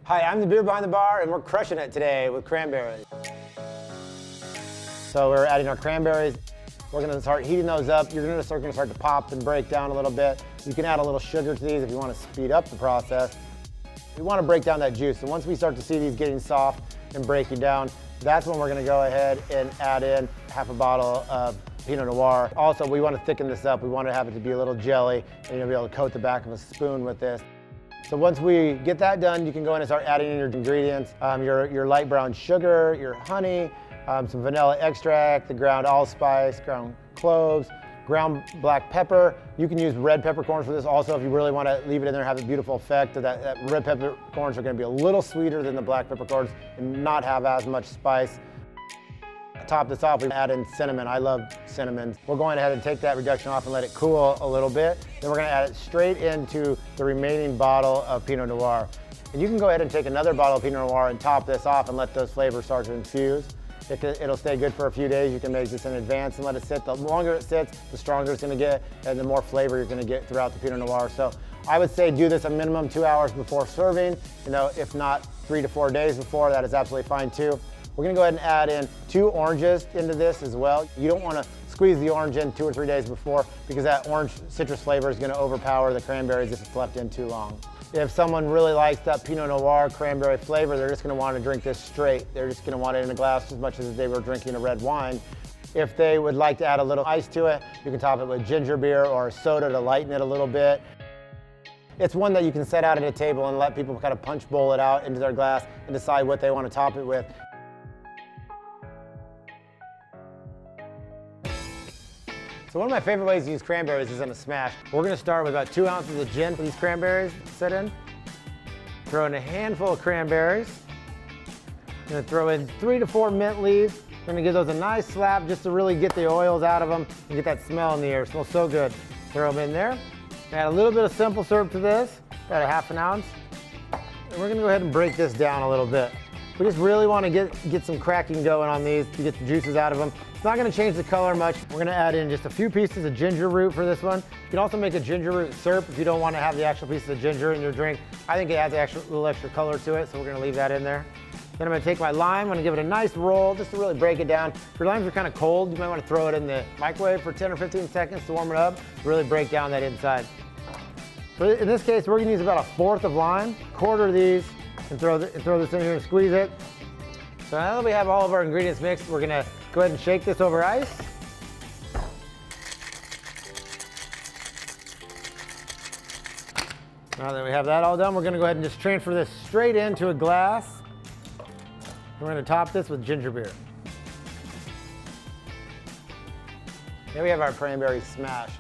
Hi, I'm the beer behind the bar, and we're crushing it today with cranberries. So we're adding our cranberries. We're gonna start heating those up. You're gonna start to pop and break down a little bit. You can add a little sugar to these if you want to speed up the process. We want to break down that juice, and once we start to see these getting soft and breaking down, that's when we're gonna go ahead and add in half a bottle of Pinot Noir. Also, we want to thicken this up. We want to have it to be a little jelly, and you'll be able to coat the back of a spoon with this. So once we get that done, you can go in and start adding in your ingredients, your light brown sugar, your honey, some vanilla extract, the ground allspice, ground cloves, ground black pepper. You can use red peppercorns for this also if you really want to leave it in there and have a beautiful effect. That red peppercorns are going to be a little sweeter than the black peppercorns and not have as much spice. To top this off, we add in cinnamon. I love cinnamon. We're going ahead and take that reduction off and let it cool a little bit. Then we're going to add it straight into the remaining bottle of Pinot Noir. And you can go ahead and take another bottle of Pinot Noir and top this off and let those flavors start to infuse. It'll stay good for a few days. You can make this in advance and let it sit. The longer it sits, the stronger it's going to get and the more flavor you're going to get throughout the Pinot Noir. So I would say do this a minimum 2 hours before serving. If not 3 to 4 days before, that is absolutely fine too. We're gonna go ahead and add in 2 oranges into this as well. You don't wanna squeeze the orange in 2 or 3 days before because that orange citrus flavor is gonna overpower the cranberries if it's left in too long. If someone really likes that Pinot Noir cranberry flavor, they're just gonna wanna drink this straight. They're just gonna want it in a glass as much as they were drinking a red wine. If they would like to add a little ice to it, you can top it with ginger beer or soda to lighten it a little bit. It's one that you can set out at a table and let people kind of punch bowl it out into their glass and decide what they wanna top it with. So one of my favorite ways to use cranberries is in a smash. We're gonna start with about 2 ounces of gin for these cranberries to sit in. Throw in a handful of cranberries. I'm gonna throw in 3 to 4 mint leaves. We're gonna give those a nice slap just to really get the oils out of them and get that smell in the air. It smells so good. Throw them in there. Add a little bit of simple syrup to this, about a ½ ounce. And we're gonna go ahead and break this down a little bit. We just really wanna get some cracking going on these to get the juices out of them. It's not gonna change the color much. We're gonna add in just a few pieces of ginger root for this one. You can also make a ginger root syrup if you don't wanna have the actual pieces of ginger in your drink. I think it adds a little extra color to it, so we're gonna leave that in there. Then I'm gonna take my lime, I'm gonna give it a nice roll just to really break it down. If your limes are kind of cold, you might wanna throw it in the microwave for 10 or 15 seconds to warm it up, to really break down that inside. So in this case, we're gonna use about 1/4 of lime, quarter these, and throw this in here and squeeze it. So now that we have all of our ingredients mixed, we're gonna go ahead and shake this over ice. Now that we have that all done, we're gonna go ahead and just transfer this straight into a glass. We're gonna top this with ginger beer. Here we have our Cranberry Smash.